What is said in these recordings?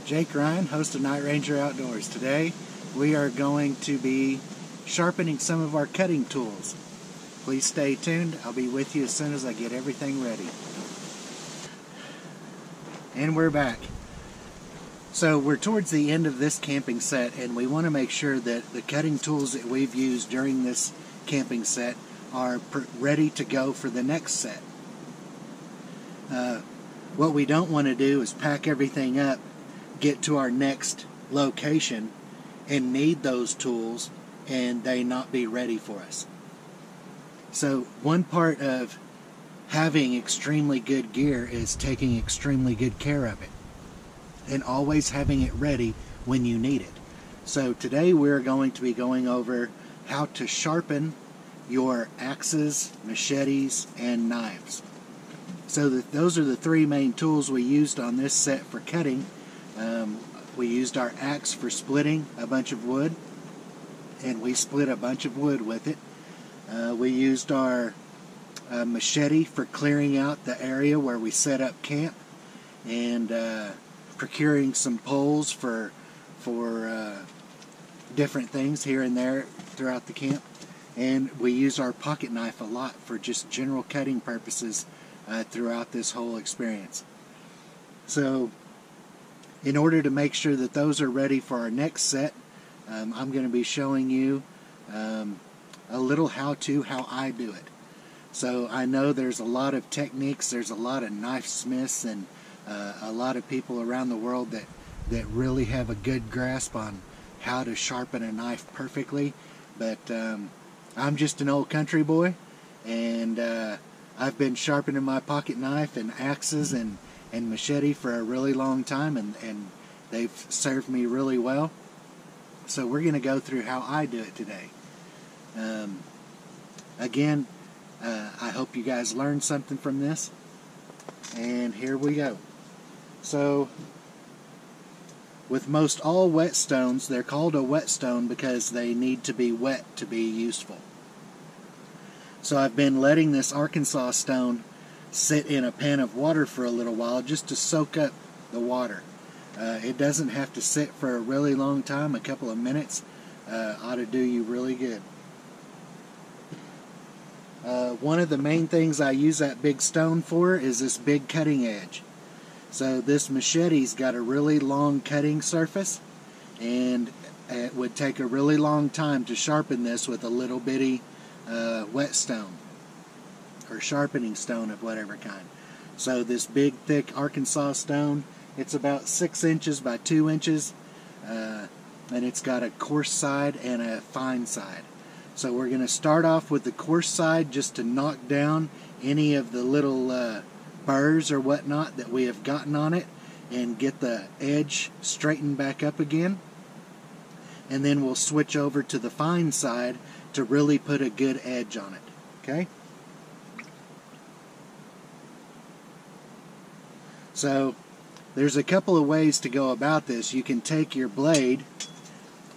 Jake Ryan, host of Night Ranger Outdoors. Today we are going to be sharpening some of our cutting tools. Please stay tuned. I'll be with you as soon as I get everything ready. And we're back. So we're towards the end of this camping set, and we want to make sure that the cutting tools that we've used during this camping set are ready to go for the next set. What we don't want to do is pack everything up, get to our next location, and need those tools and they not be ready for us. So one part of having extremely good gear is taking extremely good care of it and always having it ready when you need it. So today we're going to be going over how to sharpen your axes, machetes, and knives. So those are the three main tools we used on this set for cutting. We used our axe for splitting a bunch of wood, and we split a bunch of wood with it. We used our machete for clearing out the area where we set up camp, and procuring some poles for different things here and there throughout the camp. And we use our pocket knife a lot for just general cutting purposes throughout this whole experience. So in order to make sure that those are ready for our next set, I'm going to be showing you a little how I do it. So I know there's a lot of techniques, there's a lot of knife smiths and a lot of people around the world that really have a good grasp on how to sharpen a knife perfectly, but I'm just an old country boy, and I've been sharpening my pocket knife and axes and machete for a really long time, and they've served me really well. So we're going to go through how I do it today. Again, I hope you guys learned something from this, and here we go. So with most all whetstones, they're called a whetstone because they need to be wet to be useful. So I've been letting this Arkansas stone sit in a pan of water for a little while just to soak up the water. It doesn't have to sit for a really long time. A couple of minutes ought to do you really good. One of the main things I use that big stone for is this big cutting edge. So this machete's got a really long cutting surface, and it would take a really long time to sharpen this with a little bitty whetstone or sharpening stone of whatever kind. So this big thick Arkansas stone, it's about 6 inches by 2 inches, and it's got a coarse side and a fine side. So we're going to start off with the coarse side just to knock down any of the little burrs or whatnot that we have gotten on it and get the edge straightened back up again. And then we'll switch over to the fine side to really put a good edge on it. Okay? So there's a couple of ways to go about this. You can take your blade,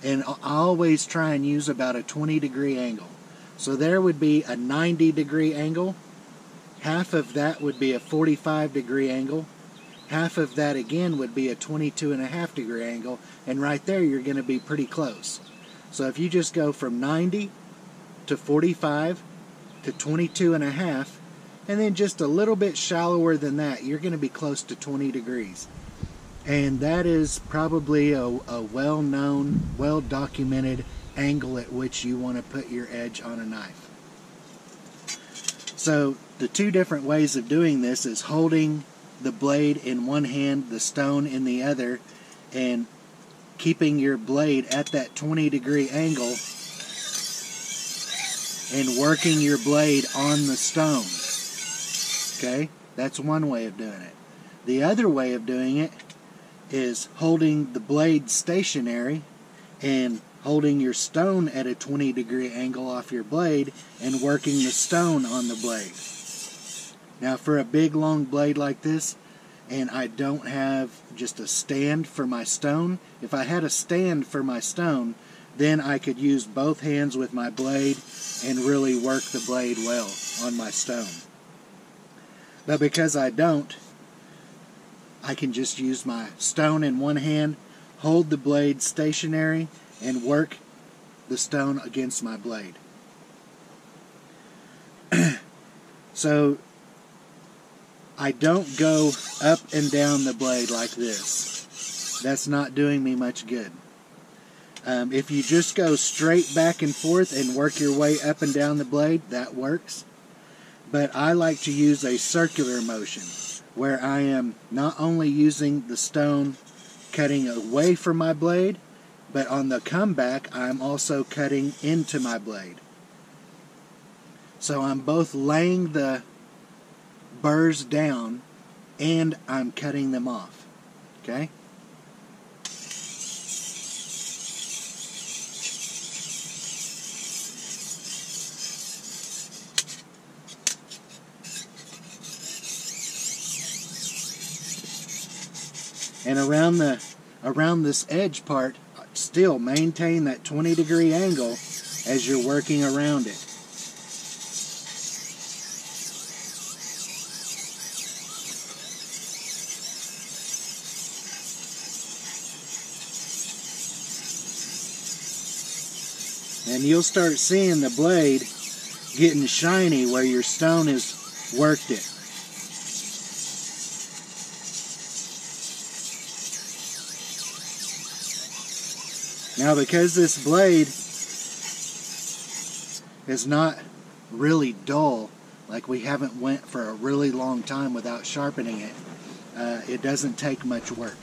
and I always try and use about a 20-degree angle. So there would be a 90-degree angle. Half of that would be a 45-degree angle. Half of that again would be a 22.5-degree angle. And right there you're going to be pretty close. So if you just go from 90 to 45 to 22.5, and then just a little bit shallower than that, you're going to be close to 20 degrees. And that is probably a well-known, well-documented angle at which you want to put your edge on a knife. So the two different ways of doing this is holding the blade in one hand, the stone in the other, and keeping your blade at that 20-degree angle and working your blade on the stone. Okay? That's one way of doing it. The other way of doing it is holding the blade stationary and holding your stone at a 20-degree angle off your blade and working the stone on the blade. Now for a big long blade like this, and I don't have just a stand for my stone, if I had a stand for my stone, then I could use both hands with my blade and really work the blade well on my stone. But because I don't, I can just use my stone in one hand, hold the blade stationary, and work the stone against my blade. So I don't go up and down the blade like this. That's not doing me much good. If you just go straight back and forth and work your way up and down the blade, that works. But I like to use a circular motion, where I am not only using the stone cutting away from my blade, but on the comeback I'm also cutting into my blade. So I'm both laying the burrs down and I'm cutting them off. Okay? And around this edge part, still maintain that 20-degree angle as you're working around it. And you'll start seeing the blade getting shiny where your stone has worked it. Now, because this blade is not really dull, like we haven't went for a really long time without sharpening it, it doesn't take much work.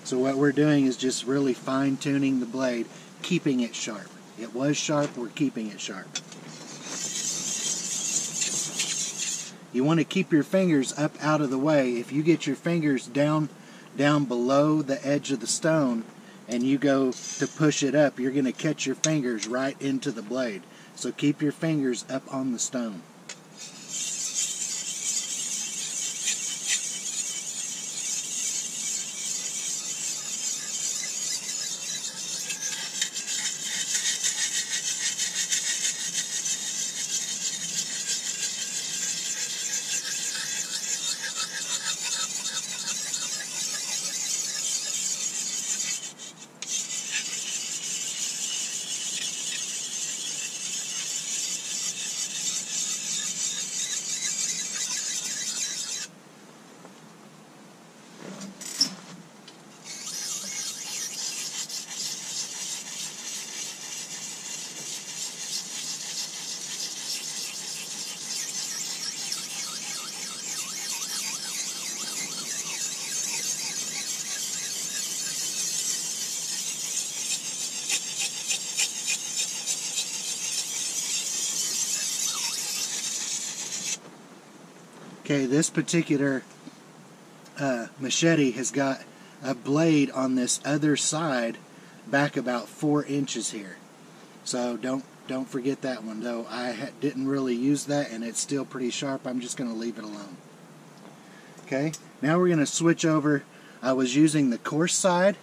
So what we're doing is just really fine-tuning the blade, keeping it sharp. It was sharp, we're keeping it sharp. You want to keep your fingers up out of the way. If you get your fingers down below the edge of the stone, and you go to push it up, you're going to catch your fingers right into the blade. So keep your fingers up on the stone. Okay, this particular machete has got a blade on this other side back about 4 inches here. So don't forget that one, though. I didn't really use that and it's still pretty sharp. I'm just going to leave it alone. Okay, now we're going to switch over. I was using the coarse side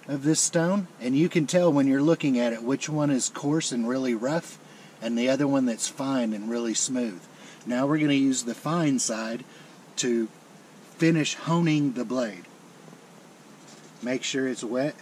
of this stone, and you can tell when you're looking at it which one is coarse and really rough and the other one that's fine and really smooth. Now we're going to use the fine side to finish honing the blade. Make sure it's wet.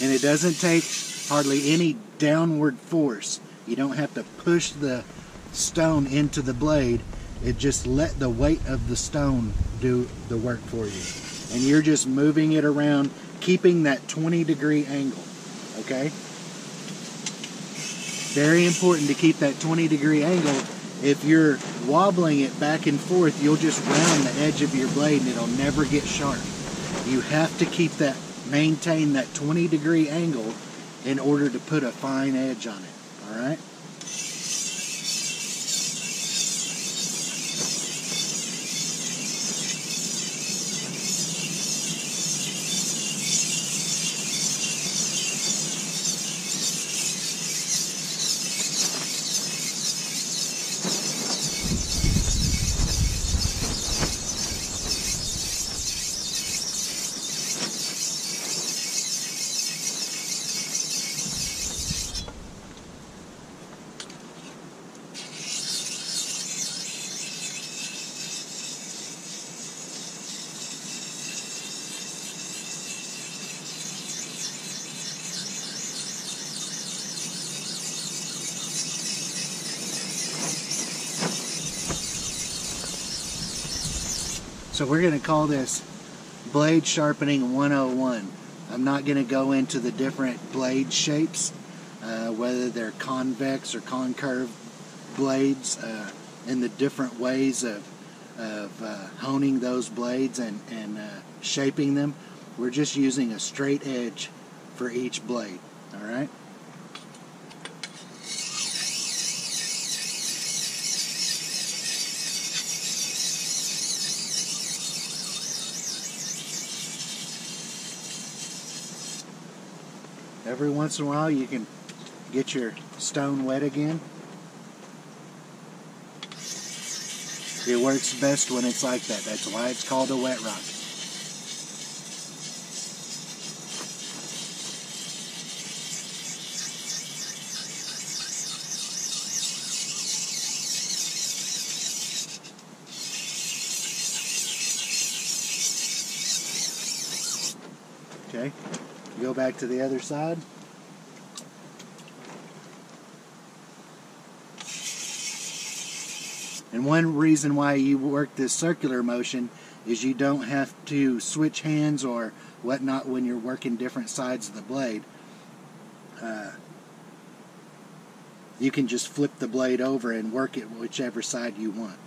And it doesn't take hardly any downward force. You don't have to push the stone into the blade. It just let the weight of the stone do the work for you. And you're just moving it around, keeping that 20-degree angle, okay? Very important to keep that 20-degree angle. If you're wobbling it back and forth, you'll just round the edge of your blade and it'll never get sharp. You have to keep that, maintain that 20-degree angle in order to put a fine edge on it, all right? So we're going to call this Blade Sharpening 101. I'm not going to go into the different blade shapes, whether they're convex or concave blades, and the different ways of honing those blades and shaping them. We're just using a straight edge for each blade. All right. Every once in a while you can get your stone wet again. It works best when it's like that. That's why it's called a wet rock. Okay, go back to the other side. And one reason why you work this circular motion is you don't have to switch hands or whatnot when you're working different sides of the blade. You can just flip the blade over and work it whichever side you want.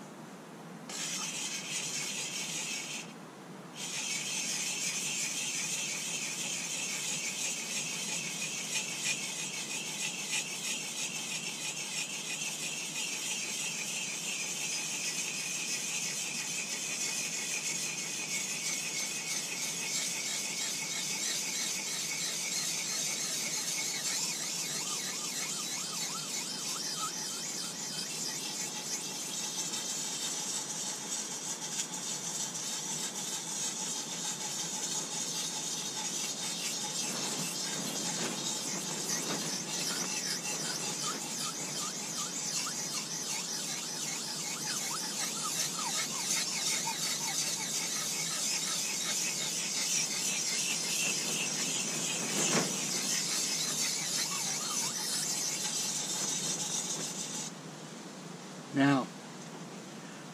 Now,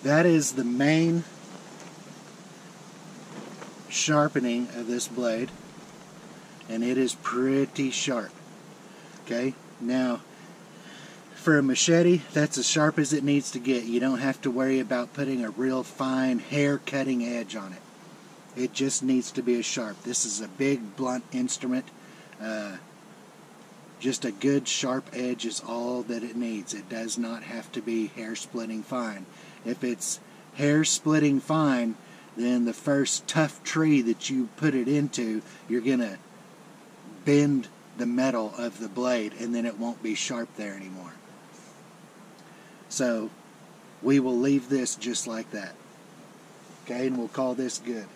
that is the main sharpening of this blade, and it is pretty sharp. Okay, now for a machete, that's as sharp as it needs to get. You don't have to worry about putting a real fine hair cutting edge on it. It just needs to be as sharp. This is a big blunt instrument. Just a good sharp edge is all that it needs. It does not have to be hair splitting fine. If it's hair splitting fine, then the first tough tree that you put it into, you're going to bend the metal of the blade, and then it won't be sharp there anymore. So we will leave this just like that. Okay, and we'll call this good.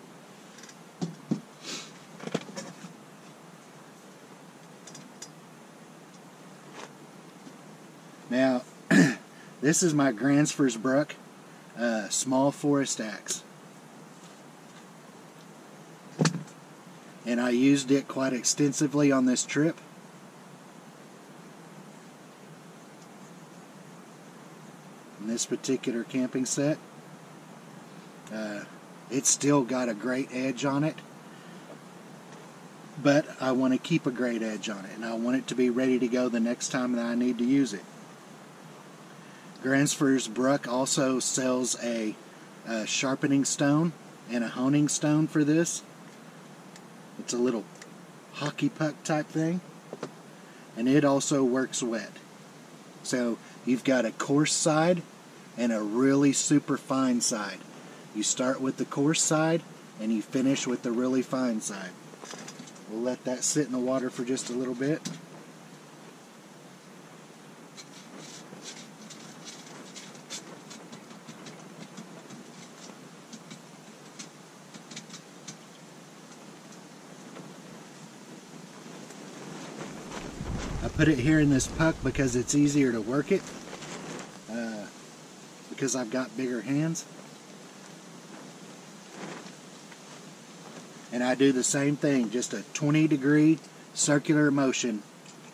Now, this is my Gransfors Brook small forest axe. And I used it quite extensively on this trip. In this particular camping set. It's still got a great edge on it. But I want to keep a great edge on it. And I want it to be ready to go the next time that I need to use it. Gransfors Brook also sells a sharpening stone and a honing stone for this. It's a little hockey puck type thing, and it also works wet. So you've got a coarse side and a really super fine side. You start with the coarse side and you finish with the really fine side. We'll let that sit in the water for just a little bit. I put it here in this puck because it's easier to work it, because I've got bigger hands. And I do the same thing, just a 20-degree circular motion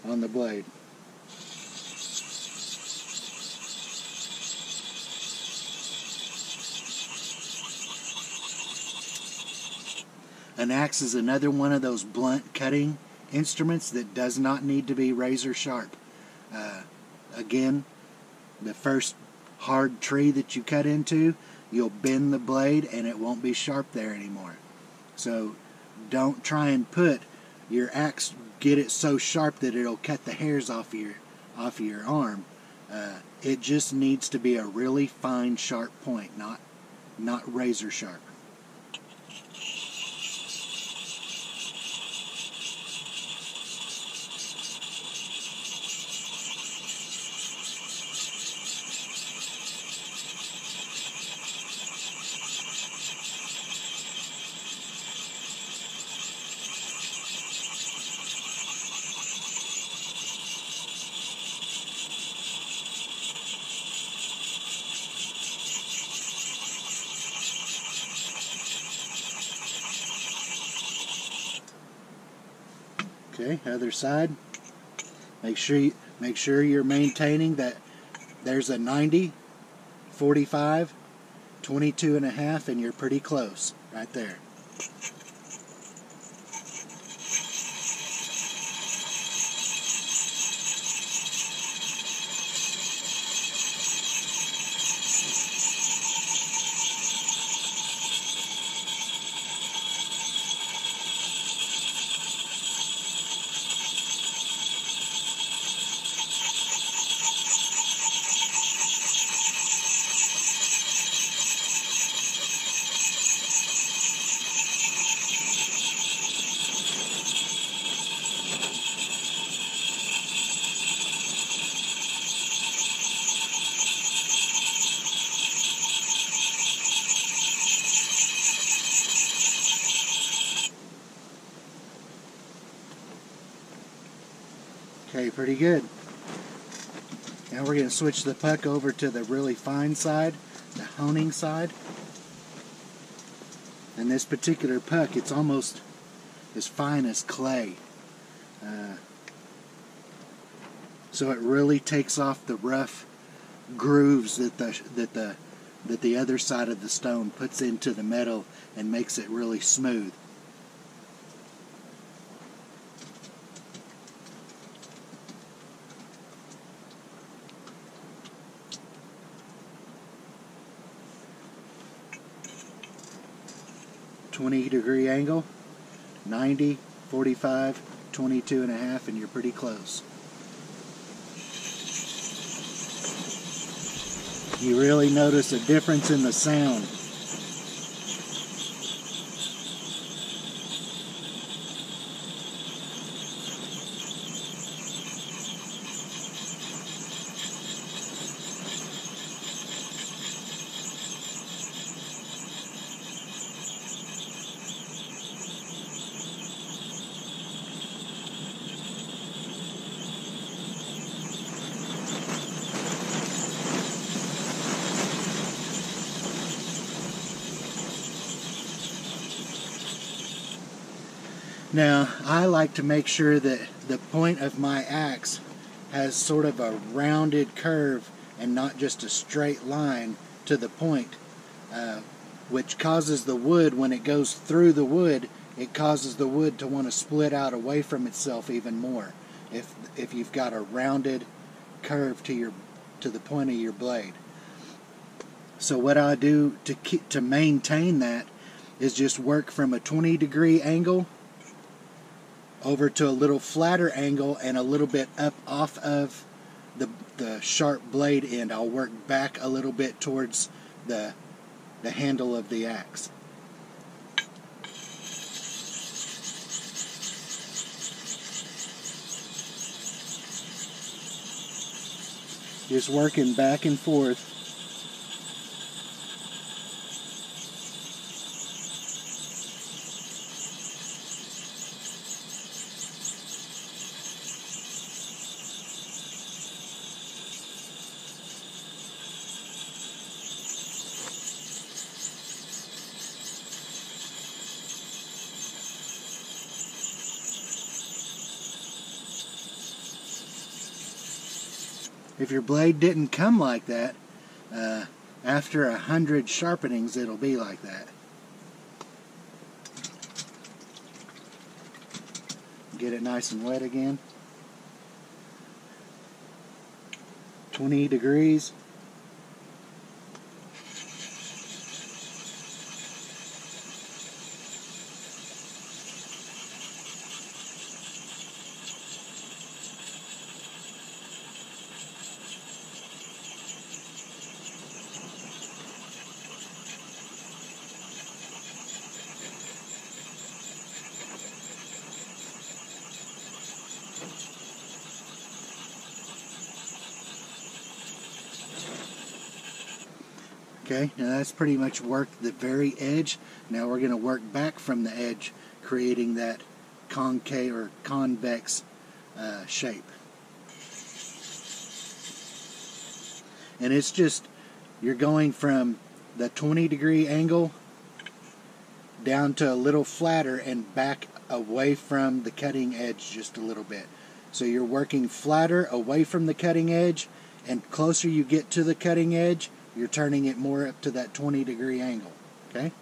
on the blade. An axe is another one of those blunt cutting instruments that does not need to be razor sharp. Again, the first hard tree that you cut into, you'll bend the blade and it won't be sharp there anymore. So don't try and put your axe, get it so sharp that it'll cut the hairs off your arm. It just needs to be a really fine, sharp point, not razor sharp. Okay, other side. Make sure you're maintaining that there's a 90, 45, 22.5, and you're pretty close right there. Okay, pretty good. Now we're going to switch the puck over to the really fine side, the honing side. And this particular puck, it's almost as fine as clay. So it really takes off the rough grooves that the other side of the stone puts into the metal and makes it really smooth. .20-degree angle, 90, 45, 22.5, and you're pretty close. You really notice a difference in the sound. Now, I like to make sure that the point of my axe has sort of a rounded curve and not just a straight line to the point, which causes the wood, when it goes through the wood, it causes the wood to want to split out away from itself even more if you've got a rounded curve to the point of your blade. So what I do to maintain that is just work from a 20-degree angle over to a little flatter angle and a little bit up off of the sharp blade end. I'll work back a little bit towards the handle of the axe. Just working back and forth. If your blade didn't come like that, after 100 sharpenings, it'll be like that. Get it nice and wet again. 20 degrees. Okay, now that's pretty much worked the very edge. Now we're going to work back from the edge, creating that concave or convex shape. And it's just, you're going from the 20-degree angle down to a little flatter and back away from the cutting edge just a little bit. So you're working flatter away from the cutting edge, and closer you get to the cutting edge, you're turning it more up to that 20-degree angle. Okay?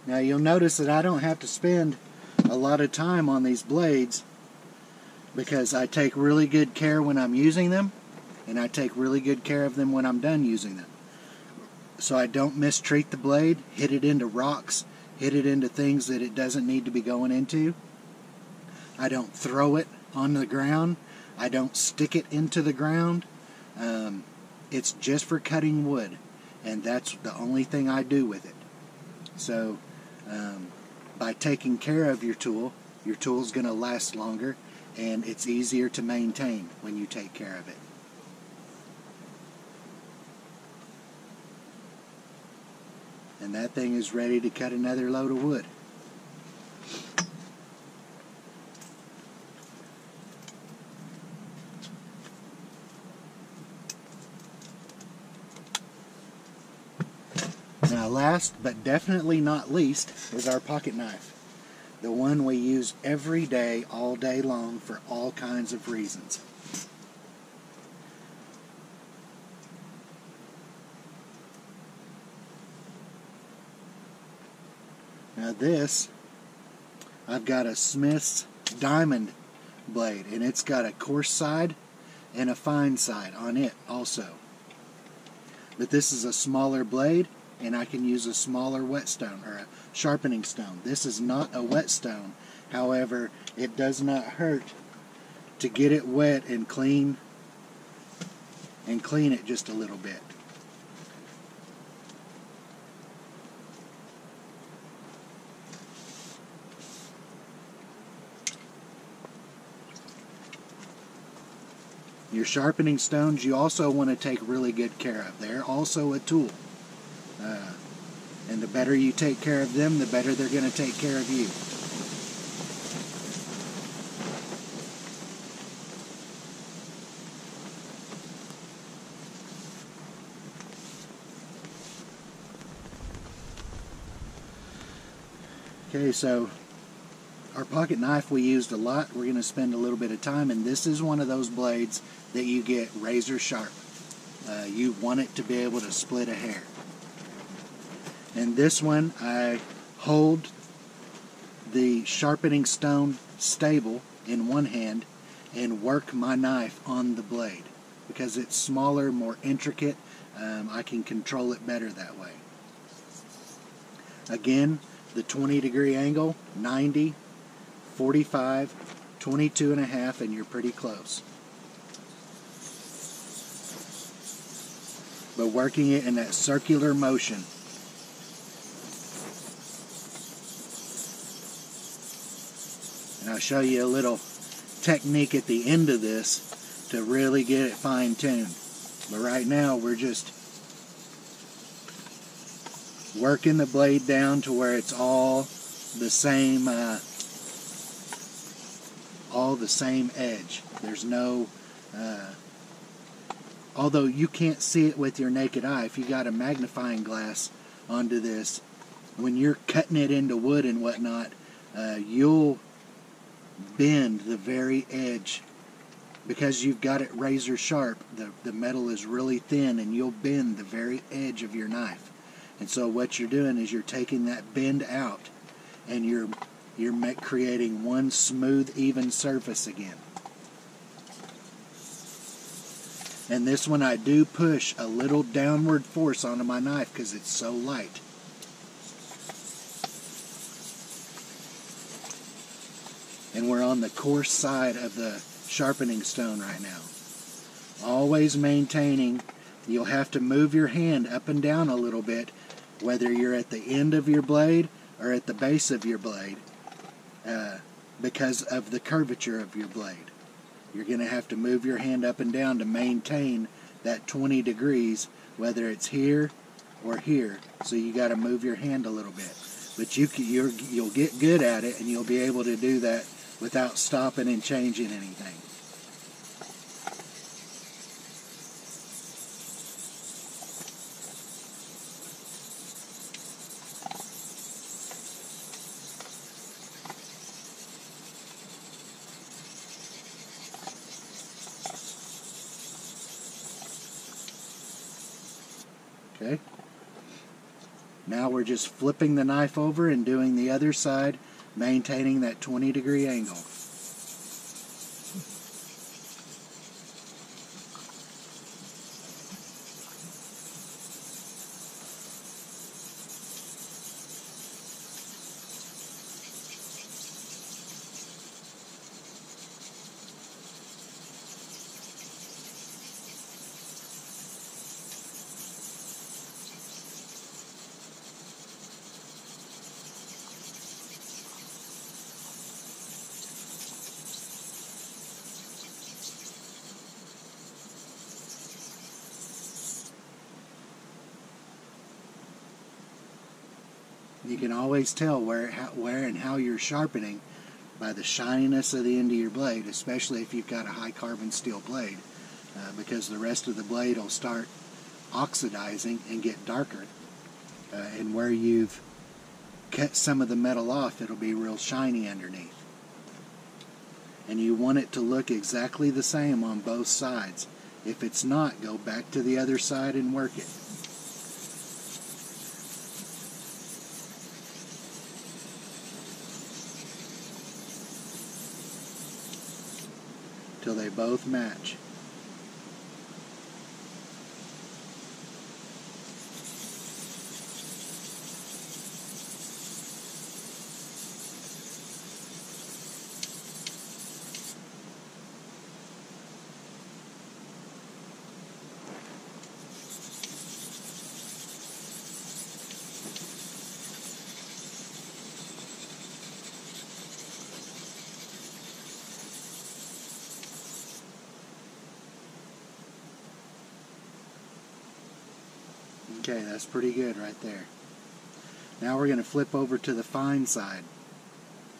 Now you'll notice that I don't have to spend a lot of time on these blades because I take really good care when I'm using them, and I take really good care of them when I'm done using them. So I don't mistreat the blade, hit it into rocks, hit it into things that it doesn't need to be going into. I don't throw it on the ground. I don't stick it into the ground. It's just for cutting wood, and that's the only thing I do with it. So by taking care of your tool's going to last longer, and it's easier to maintain when you take care of it. And that thing is ready to cut another load of wood. Now last but definitely not least is our pocket knife. The one we use every day, all day long, for all kinds of reasons. Now this, I've got a Smith's diamond blade, and it's got a coarse side and a fine side on it also. But this is a smaller blade, and I can use a smaller whetstone or a sharpening stone. This is not a whetstone. However, it does not hurt to get it wet and clean it just a little bit. Your sharpening stones you also want to take really good care of. They're also a tool. And the better you take care of them, the better they're going to take care of you. Okay, so our pocket knife we used a lot. We're going to spend a little bit of time, and this is one of those blades that you get razor sharp. You want it to be able to split a hair. And this one, I hold the sharpening stone stable in one hand and work my knife on the blade. Because it's smaller, more intricate, I can control it better that way. Again, the 20-degree angle, 90, 45, 22.5, and you're pretty close. But working it in that circular motion. And I'll show you a little technique at the end of this to really get it fine-tuned. But right now we're just working the blade down to where it's all the same, all the same edge. There's no, although you can't see it with your naked eye, if you got a magnifying glass onto this, when you're cutting it into wood and whatnot, you'll bend the very edge. Because you've got it razor sharp, the metal is really thin, and you'll bend the very edge of your knife. And so what you're doing is you're taking that bend out, and you're creating one smooth, even surface again. And this one I do push a little downward force onto my knife because it's so light. And we're on the coarse side of the sharpening stone right now. Always maintaining, you'll have to move your hand up and down a little bit, whether you're at the end of your blade or at the base of your blade, because of the curvature of your blade. You're going to have to move your hand up and down to maintain that 20 degrees, whether it's here or here. So you got to move your hand a little bit. But you'll get good at it, and you'll be able to do that without stopping and changing anything. Okay. Now we're just flipping the knife over and doing the other side, maintaining that 20-degree angle. You can always tell where and how you're sharpening by the shininess of the end of your blade, especially if you've got a high carbon steel blade, because the rest of the blade will start oxidizing and get darker. And where you've cut some of the metal off, it'll be real shiny underneath. And you want it to look exactly the same on both sides. If it's not, go back to the other side and work it. Till they both match. Okay, that's pretty good right there. Now we're going to flip over to the fine side.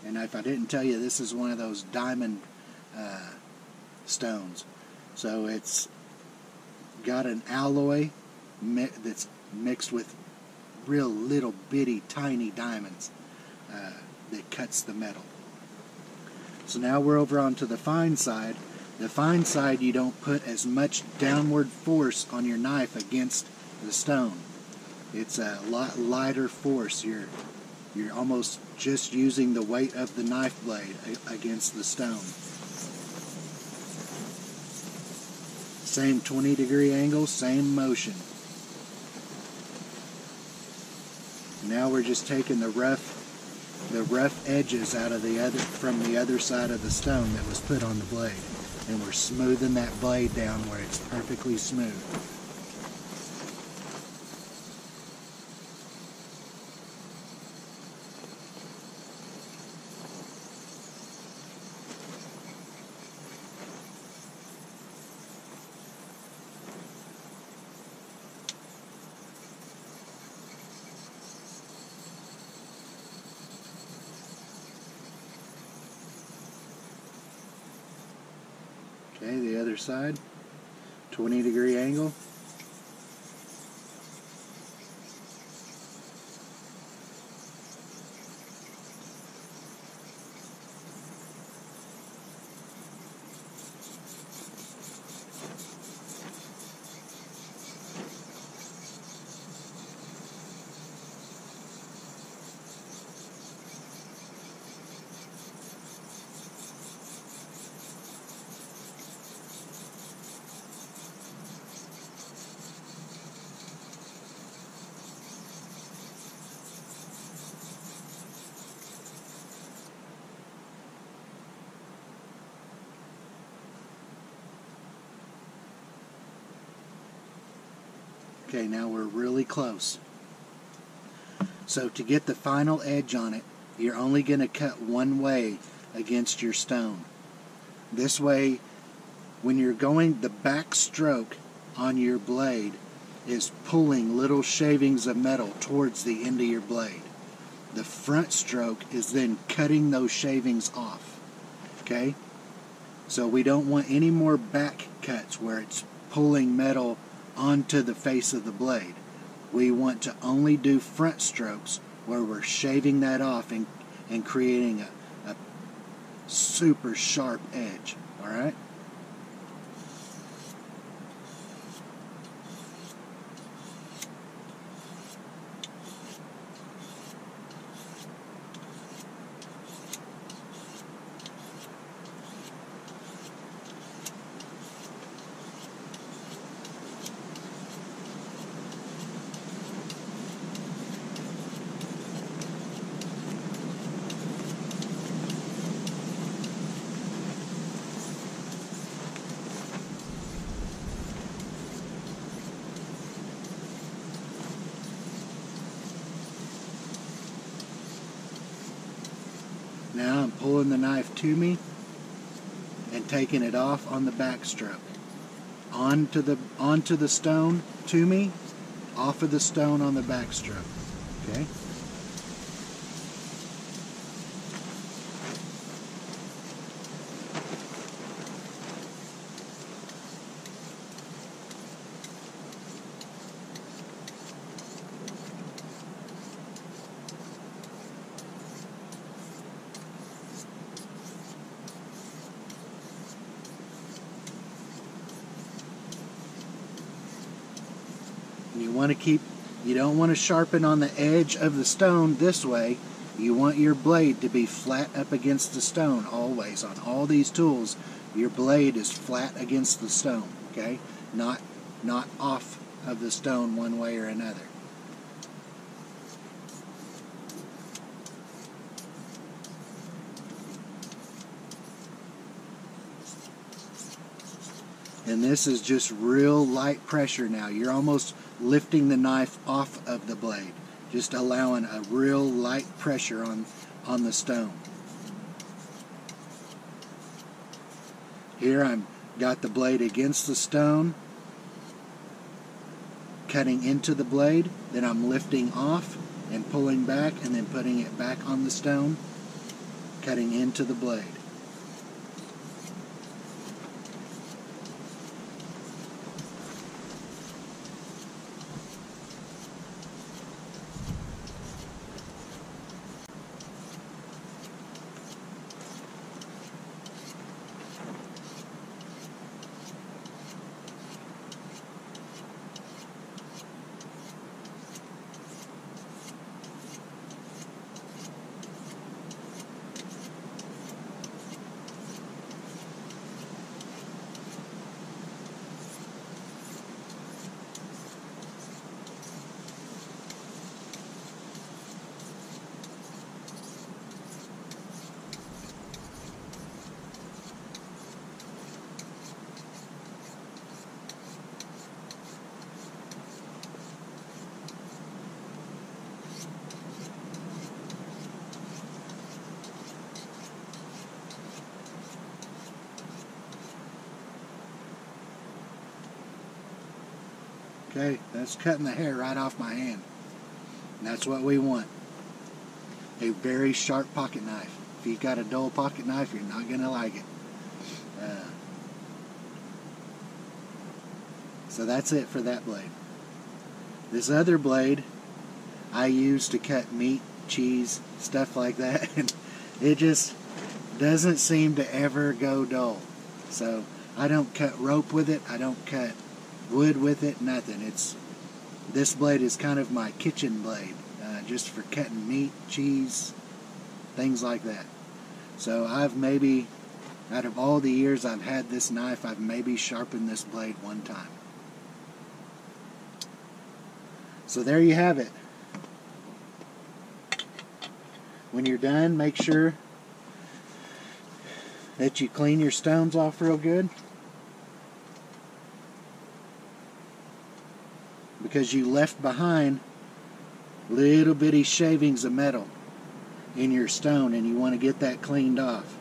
And if I didn't tell you, this is one of those diamond stones. So it's got an alloy that's mixed with real little bitty tiny diamonds that cuts the metal. So now we're over onto the fine side. The fine side, you don't put as much downward force on your knife against the stone. It's a lot lighter force. You're almost just using the weight of the knife blade against the stone. Same 20-degree angle, same motion. Now we're just taking the rough edges out of from the other side of the stone that was put on the blade, and we're smoothing that blade down where it's perfectly smooth. Okay, the other side, 20-degree angle. Okay, now we're really close. So to get the final edge on it, you're only going to cut one way against your stone. This way, when you're going, the back stroke on your blade is pulling little shavings of metal towards the end of your blade. The front stroke is then cutting those shavings off. Okay? So we don't want any more back cuts where it's pulling metal onto the face of the blade. We want to only do front strokes where we're shaving that off and creating a super sharp edge. Alright? Now I'm pulling the knife to me and taking it off on the back stroke. Onto the stone to me, off of the stone on the back stroke. Okay? You don't want to sharpen on the edge of the stone this way. You want your blade to be flat up against the stone always. On all these tools, your blade is flat against the stone, okay? Not off of the stone one way or another. And this is just real light pressure now. You're almost lifting the knife off of the blade. Just allowing a real light pressure on the stone. Here I'm got the blade against the stone, cutting into the blade, then I'm lifting off and pulling back and then putting it back on the stone, cutting into the blade. Okay, that's cutting the hair right off my hand. And that's what we want. A very sharp pocket knife. If you've got a dull pocket knife, you're not going to like it. So that's it for that blade. This other blade I use to cut meat, cheese, stuff like that, and it just doesn't seem to ever go dull. So I don't cut rope with it, I don't cut wood with it, nothing. This blade is kind of my kitchen blade, just for cutting meat, cheese, things like that. So I've maybe, out of all the years I've had this knife, I've maybe sharpened this blade one time. So there you have it. When you're done, make sure that you clean your stones off real good, because you left behind little bitty shavings of metal in your stone, and you want to get that cleaned off.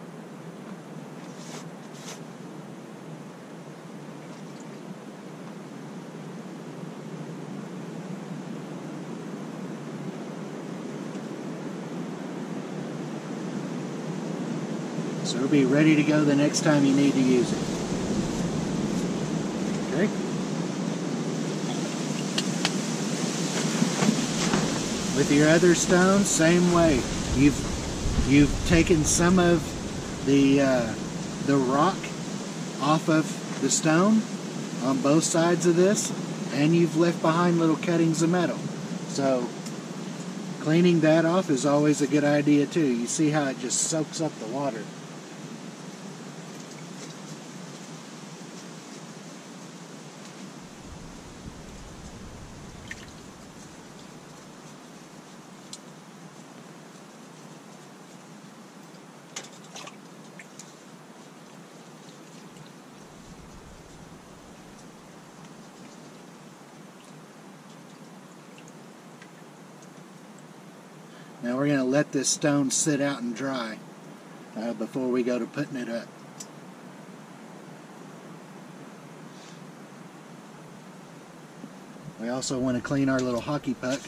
So it'll be ready to go the next time you need to use it. Okay? With your other stones, same way. You've taken some of the rock off of the stone on both sides of this, and you've left behind little cuttings of metal. So cleaning that off is always a good idea too. You see how it just soaks up the water. Now we're going to let this stone sit out and dry before we go to putting it up. We also want to clean our little hockey puck.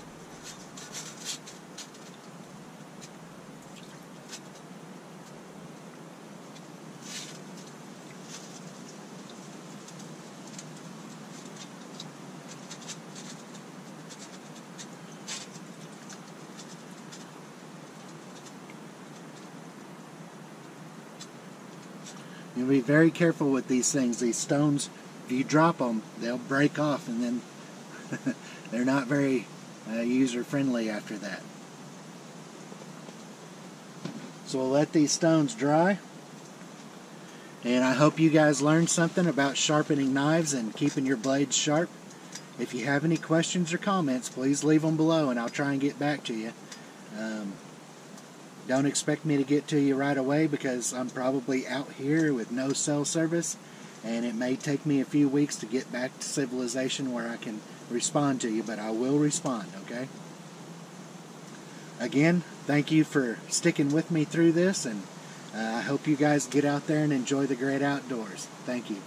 You'll be very careful with these things. These stones, if you drop them, they'll break off, and then they're not very user-friendly after that. So we'll let these stones dry. And I hope you guys learned something about sharpening knives and keeping your blades sharp. If you have any questions or comments, please leave them below and I'll try and get back to you. Don't expect me to get to you right away because I'm probably out here with no cell service, and it may take me a few weeks to get back to civilization where I can respond to you, but I will respond, okay? Again, thank you for sticking with me through this, and I hope you guys get out there and enjoy the great outdoors. Thank you.